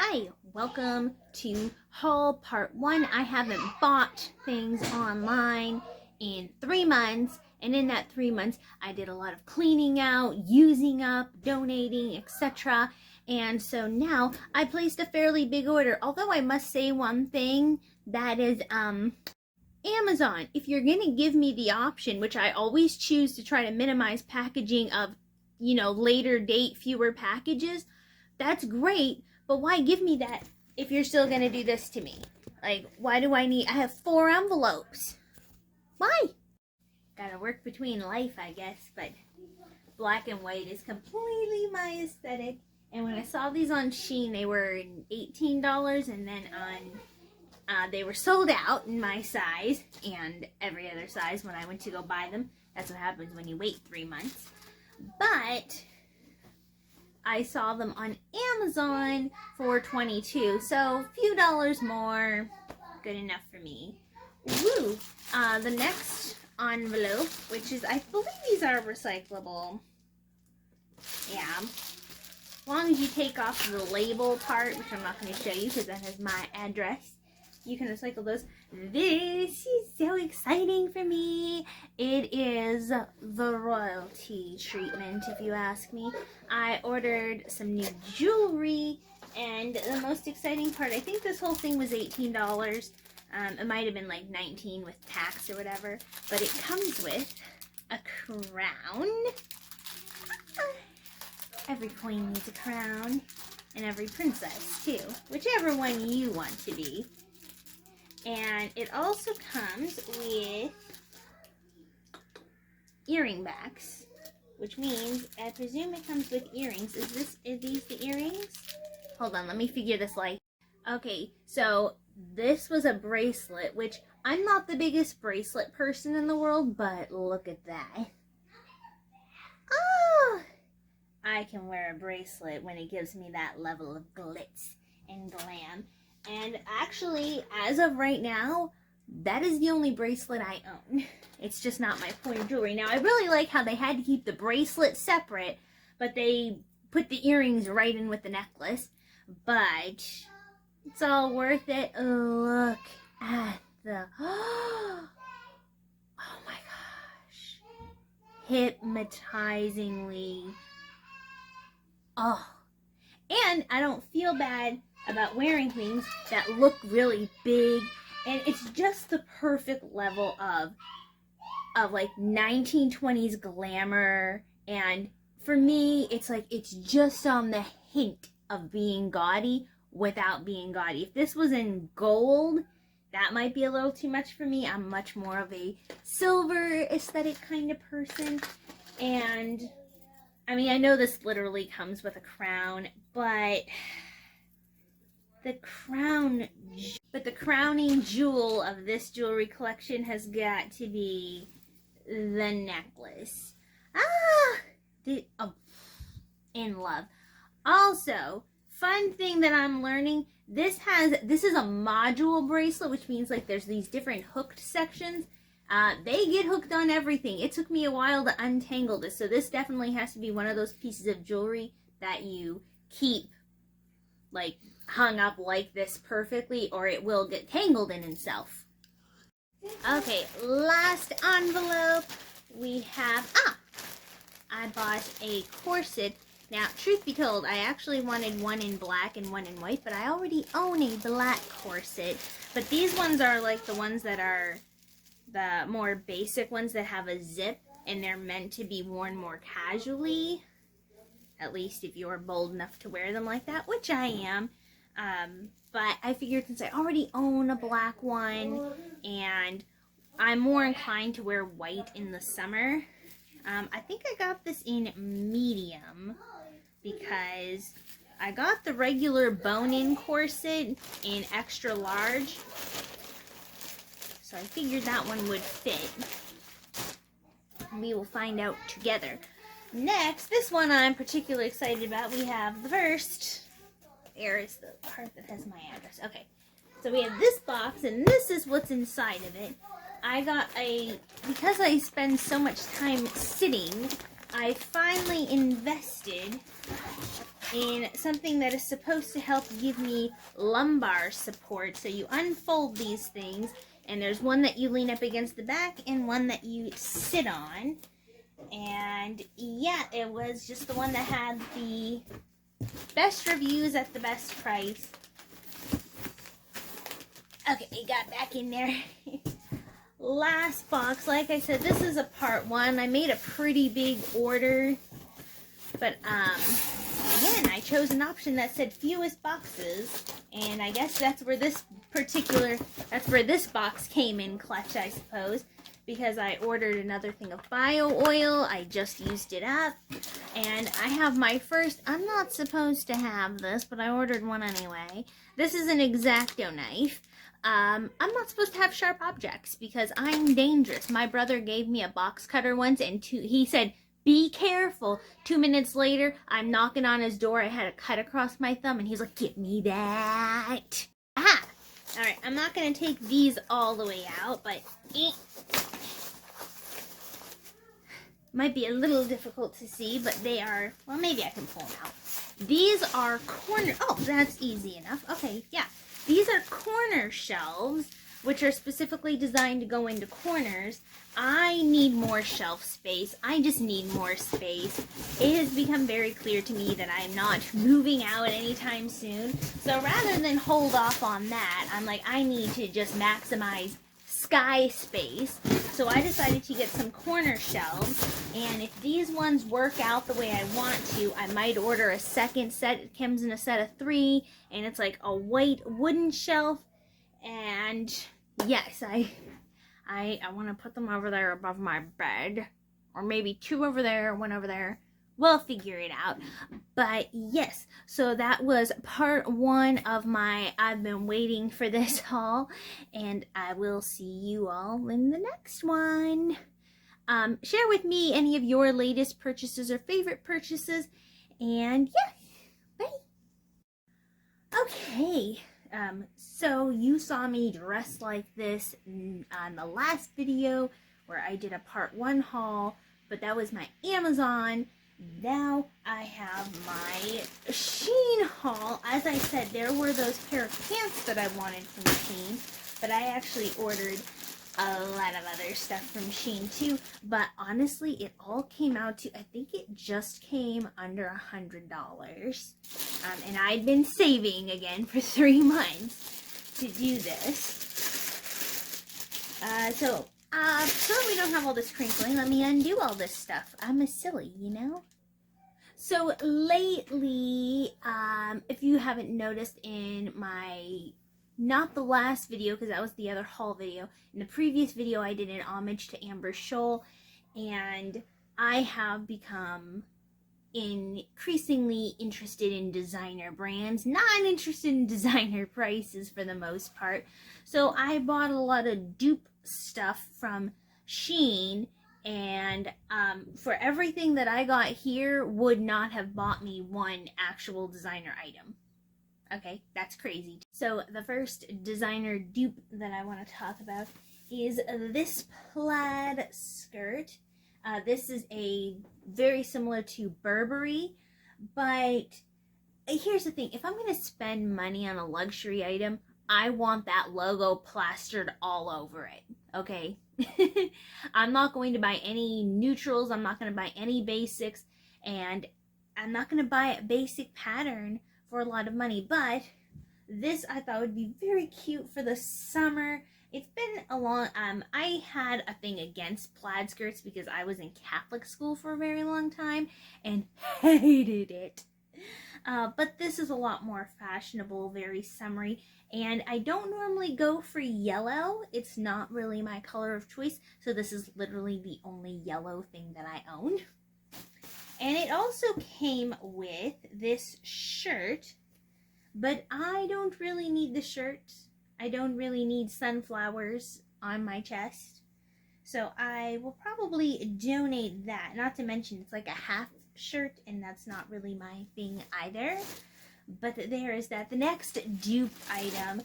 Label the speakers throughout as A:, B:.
A: Hi, welcome to haul part 1. I haven't bought things online in 3 months, and in that 3 months I did a lot of cleaning out, using up, donating, etc. And so now I placed a fairly big order, although I must say one thing, that is Amazon. If you're gonna give me the option, which I always choose to try to minimize packaging of, later date, fewer packages, that's great. But why give me that if you're still going to do this to me? Like, why do I have 4 envelopes? Why? Gotta work between life, I guess, but black and white is completely my aesthetic. And when I saw these on Sheen, they were $18, and then they were sold out in my size and every other size when I went to go buy them. That's what happens when you wait 3 months. But I saw them on Amazon for $22, so a few dollars more, good enough for me. Woo! The next envelope, which is, I believe these are recyclable. Yeah. As long as you take off the label part, which I'm not going to show you because that has my address, you can recycle those. This is so exciting for me. It is the royalty treatment, if you ask me. I ordered some new jewelry, and the most exciting part, I think this whole thing was $18. It might have been like $19 with tax or whatever, but it comes with a crown. Every queen needs a crown, and every princess too, whichever one you want to be. And it also comes with earring backs, which means, I presume it comes with earrings. Are these the earrings? Hold on, let me figure this like. Okay, so this was a bracelet, which I'm not the biggest bracelet person in the world, but look at that. Oh! I can wear a bracelet when it gives me that level of glitz and glam. And actually, as of right now, that is the only bracelet I own. It's just not my point of jewelry. Now, I really like how they had to keep the bracelet separate, but they put the earrings right in with the necklace. But it's all worth it. Look at the... Oh my gosh. Hypnotizingly. Oh. And I don't feel bad about wearing things that look really big, and it's just the perfect level of like 1920s glamour. And for me, it's like it's just on the hint of being gaudy without being gaudy. If this was in gold, that might be a little too much for me. I'm much more of a silver aesthetic kind of person. And I mean, I know this literally comes with a crown, but the crowning jewel of this jewelry collection has got to be the necklace. In love. Also, fun thing that I'm learning, this is a module bracelet, which means like there's these different hooked sections. They get hooked on everything. It took me a while to untangle this, so this definitely has to be one of those pieces of jewelry that you keep like hung up like this perfectly, or it will get tangled in itself. Okay, last envelope we have, I bought a corset. Now, truth be told, I actually wanted one in black and one in white, but I already own a black corset. But these ones are like the ones that are the more basic ones that have a zip, and they're meant to be worn more casually. At least if you're bold enough to wear them like that, which I am. But I figured since I already own a black one, and I'm more inclined to wear white in the summer, I think I got this in medium because I got the regular bone-in corset in extra large. So I figured that one would fit. We will find out together. Next, this one I'm particularly excited about. We have the first. There is the part that has my address. Okay, so we have this box, and this is what's inside of it. I got because I spend so much time sitting, I finally invested in something that is supposed to help give me lumbar support. So you unfold these things, and there's one that you lean up against the back and one that you sit on. And yeah, it was just the one that had the best reviews at the best price. Okay, it got back in there. Last box, like I said, this is a part 1. I made a pretty big order, but again, I chose an option that said fewest boxes, and I guess that's where this box came in clutch, I suppose, because I ordered another thing of bio oil. I just used it up, and I have my first, I'm not supposed to have this, but I ordered one anyway. This is an X-Acto knife. I'm not supposed to have sharp objects because I'm dangerous. My brother gave me a box cutter once, and he said, be careful. 2 minutes later, I'm knocking on his door. I had a cut across my thumb, and he's like, get me that. Aha! Alright, I'm not going to take these all the way out, but might be a little difficult to see, but they are, well, maybe I can pull them out. These are corner, oh, that's easy enough. Okay, yeah. These are corner shelves, which are specifically designed to go into corners. I need more shelf space. I just need more space. It has become very clear to me that I am not moving out anytime soon. So rather than hold off on that, I'm like, I need to just maximize sky space. So I decided to get some corner shelves, and if these ones work out the way I want to, I might order a second set. It comes in a set of 3, and it's like a white wooden shelf. And yes, I want to put them over there above my bed, or maybe 2 over there, 1 over there. We'll figure it out. But yes, so that was part 1 of my I've been waiting for this haul, and I will see you all in the next one. Share with me any of your latest purchases or favorite purchases, and yeah, bye. Okay, so you saw me dressed like this on the last video where I did a part 1 haul, but that was my Amazon. Now I have my Sheen haul. As I said, there were those pair of pants that I wanted from Sheen, but I actually ordered a lot of other stuff from Sheen too. But honestly, it all came out to, I think it just came under $100. And I'd been saving again for 3 months to do this. So that we don't have all this crinkling, let me undo all this stuff. I'm a silly, you know? So lately, if you haven't noticed in my, not the last video, because that was the other haul video, in the previous video I did an homage to Amber Scholl, and I have become increasingly interested in designer brands, not interested in designer prices for the most part. So I bought a lot of dupe stuff from Sheen, and for everything that I got here would not have bought me one actual designer item. Okay, that's crazy. So the first designer dupe that I want to talk about is this plaid skirt. This is a very similar to Burberry, but here's the thing. If I'm going to spend money on a luxury item, I want that logo plastered all over it, okay? I'm not going to buy any neutrals. I'm not going to buy any basics, and I'm not going to buy a basic pattern for a lot of money, but this I thought would be very cute for the summer. It's been a long, I had a thing against plaid skirts because I was in Catholic school for a very long time and hated it. But this is a lot more fashionable, very summery, and I don't normally go for yellow. It's not really my color of choice, so this is literally the only yellow thing that I own. And it also came with this shirt, but I don't really need the shirt. I don't really need sunflowers on my chest, so I will probably donate that. Not to mention it's like a half shirt, and that's not really my thing either. But there is that. The next dupe item,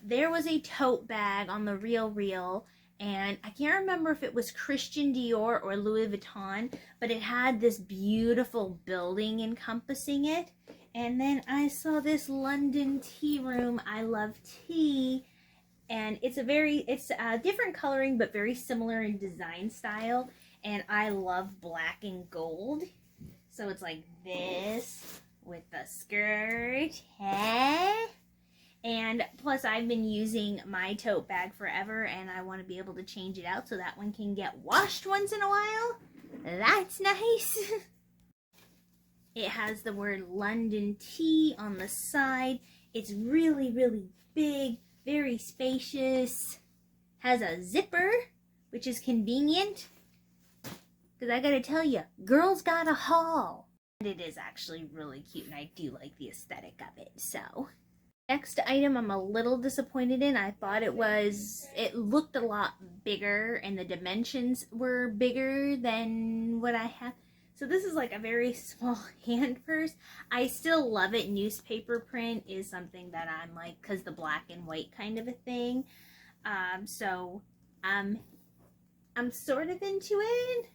A: there was a tote bag on the Real, and I can't remember if it was Christian Dior or Louis Vuitton, but it had this beautiful building encompassing it. And then I saw this London tea room. I love tea. And it's a different coloring, but very similar in design style. And I love black and gold. So it's like this with the skirt. Hey? And plus I've been using my tote bag forever, and I want to be able to change it out so that one can get washed once in a while. That's nice. It has the word London Tea on the side. It's really, really big, very spacious. Has a zipper, which is convenient. Because I gotta tell you, girls got a haul. And it is actually really cute, and I do like the aesthetic of it, so. Next item I'm a little disappointed in. I thought it looked a lot bigger, and the dimensions were bigger than what I have. So this is like a very small hand purse. I still love it. Newspaper print is something that I'm like, because the black and white kind of a thing. So I'm sort of into it.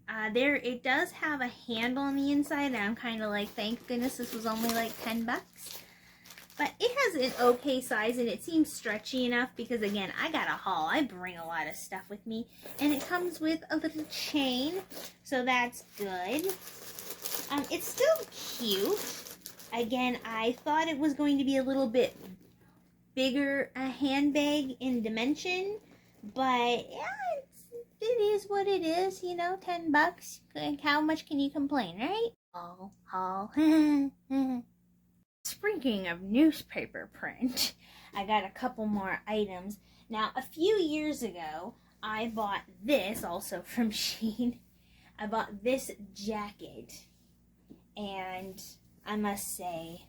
A: It does have a handle on the inside, and I'm kind of like, thank goodness this was only like 10 bucks. But it has an okay size, and it seems stretchy enough because, again, I got a haul. I bring a lot of stuff with me. And it comes with a little chain, so that's good. It's still cute. Again, I thought it was going to be a little bit bigger a handbag in dimension. But, yeah, it is what it is, you know, 10 bucks. How much can you complain, right? Haul. Speaking of newspaper print, I got a couple more items. Now, a few years ago, I bought this, also from Sheen. I bought this jacket, and I must say,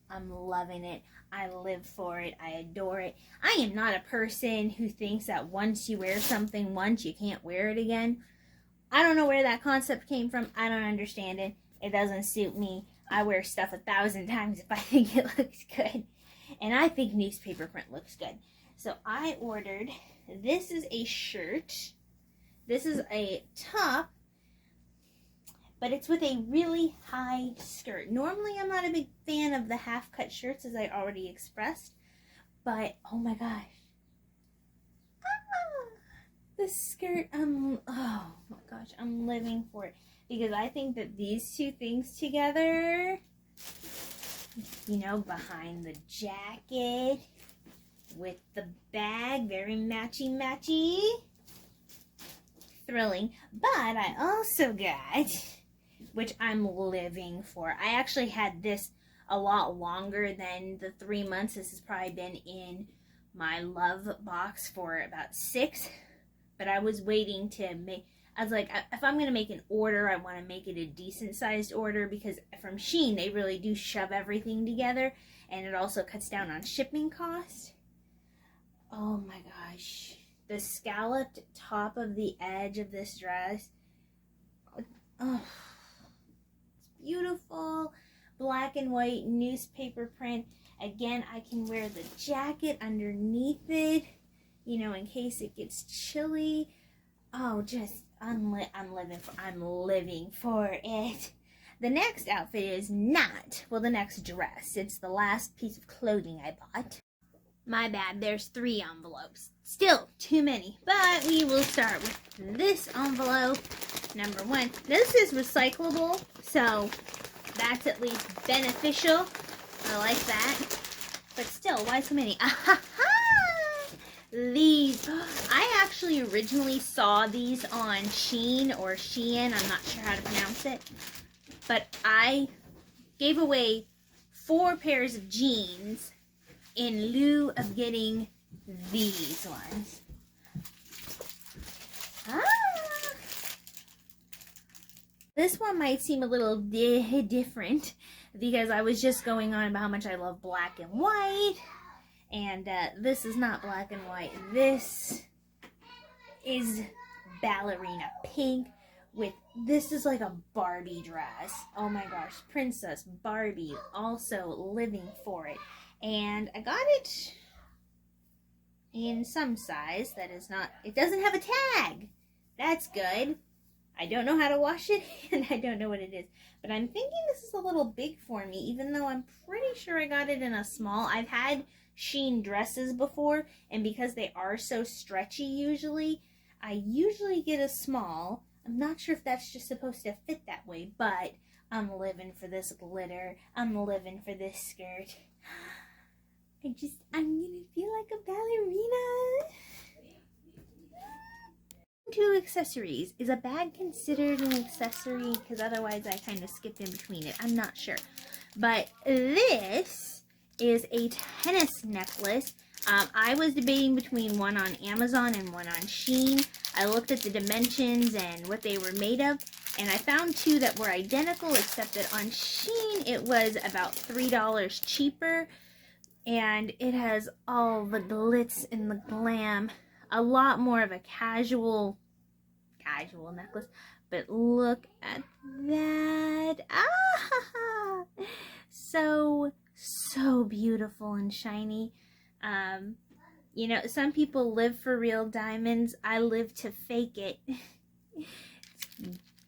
A: I'm loving it. I live for it. I adore it. I am not a person who thinks that once you wear something once, you can't wear it again. I don't know where that concept came from. I don't understand it. It doesn't suit me. I wear stuff 1,000 times if I think it looks good. And I think newspaper print looks good. So I ordered, this is a shirt. This is a top, but it's with a really high skirt. Normally I'm not a big fan of the half-cut shirts, as I already expressed. But, oh my gosh. This skirt, oh my gosh, I'm living for it. Because I think that these two things together, you know, behind the jacket, with the bag, very matchy-matchy, thrilling. But I also got, which I'm living for, I actually had this a lot longer than the 3 months. This has probably been in my love box for about 6, but I was waiting to make, I was like, if I'm going to make an order, I want to make it a decent sized order, because from Sheen, they really do shove everything together, and it also cuts down on shipping costs. Oh my gosh. The scalloped top of the edge of this dress. Oh, it's beautiful. Black and white newspaper print. Again, I can wear the jacket underneath it, you know, in case it gets chilly. Oh, just I'm living for it. The next outfit is not, well, the next dress. It's the last piece of clothing I bought. My bad, there's 3 envelopes. Still too many, but we will start with this envelope. Number 1. This is recyclable, so that's at least beneficial. I like that. But still, why so many? These, I actually originally saw these on Sheen or Shein, I'm not sure how to pronounce it, but I gave away 4 pairs of jeans in lieu of getting these ones. This one might seem a little different, because I was just going on about how much I love black and white. And this is not black and white. This is ballerina pink with, this is like a Barbie dress. Oh my gosh, Princess Barbie, also living for it. And I got it in some size. That is not, it doesn't have a tag. That's good. I don't know how to wash it, and I don't know what it is. But I'm thinking this is a little big for me, even though I'm pretty sure I got it in a small. I've had Sheen dresses before, and because they are so stretchy usually, I usually get a small. I'm not sure if that's just supposed to fit that way, but I'm living for this glitter. I'm living for this skirt. I'm gonna feel like a ballerina. To accessories. Is a bag considered an accessory? Because otherwise I kind of skipped in between it. I'm not sure. But this is a tennis necklace. I was debating between one on Amazon and one on Sheen. I looked at the dimensions and what they were made of, and I found two that were identical, except that on Sheen it was about $3 cheaper, and it has all the glitz and the glam. A lot more of a casual necklace, but look at that. Ah, so beautiful and shiny. You know, some people live for real diamonds. I live to fake it.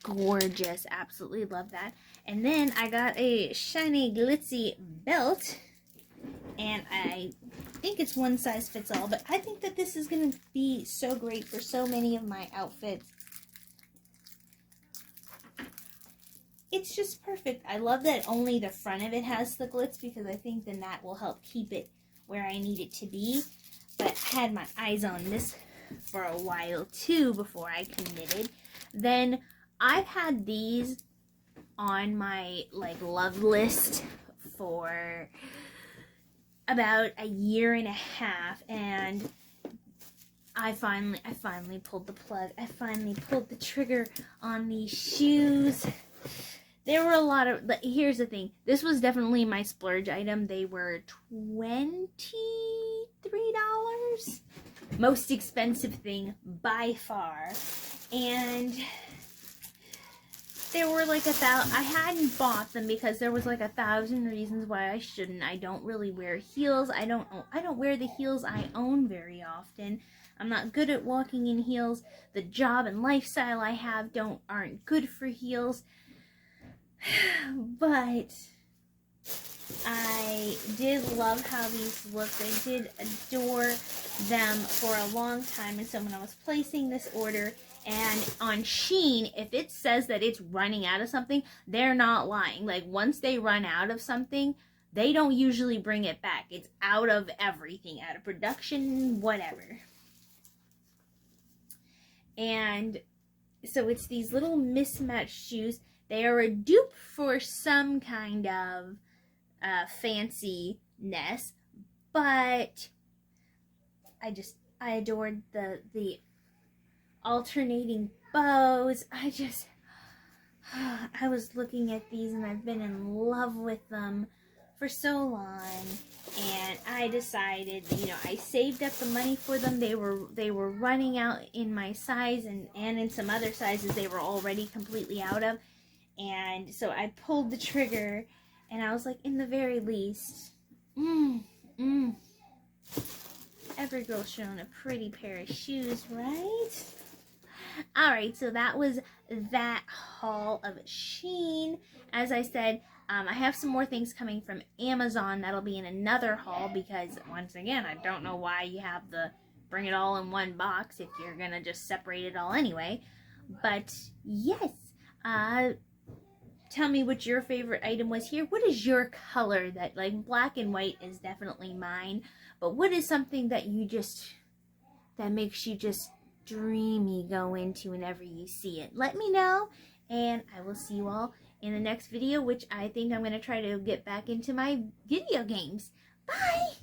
A: Gorgeous. Absolutely love that. And then I got a shiny glitzy belt, and I think it's one size fits all, but I think that this is going to be so great for so many of my outfits. It's just perfect. I love that only the front of it has the glitz, because I think then that will help keep it where I need it to be. But I had my eyes on this for a while too before I committed. Then I've had these on my love list for about a year and a half, and I finally pulled the plug. I finally pulled the trigger on these shoes. There were a lot of, here's the thing, this was definitely my splurge item. They were $23. Most expensive thing by far. And there were I hadn't bought them because there was 1,000 reasons why I shouldn't. I don't really wear heels. I don't wear the heels I own very often. I'm not good at walking in heels. The job and lifestyle I have aren't good for heels. But I did love how these looked. I did adore them for a long time. And so when I was placing this order, and on Sheen, if it says that it's running out of something, they're not lying. Once they run out of something, they don't usually bring it back. It's out of everything, out of production, whatever. And so it's these little mismatched shoes. They are a dupe for some kind of fanciness, but I adored the alternating bows. I was looking at these, and I've been in love with them for so long, and I decided, I saved up the money for them. They were running out in my size, and in some other sizes they were already completely out of. And so I pulled the trigger, and I was like, in the very least, every girl's shown a pretty pair of shoes, right? Alright, so that was that haul of Sheen. As I said, I have some more things coming from Amazon that'll be in another haul, because once again, I don't know why you have the bring it all in one box if you're gonna just separate it all anyway. But yes, tell me what your favorite item was here. What is your color that, black and white is definitely mine, but what is something that that makes you just dreamy go into whenever you see it? Let me know, and I will see you all in the next video, which I think I'm going to try to get back into my video games. Bye!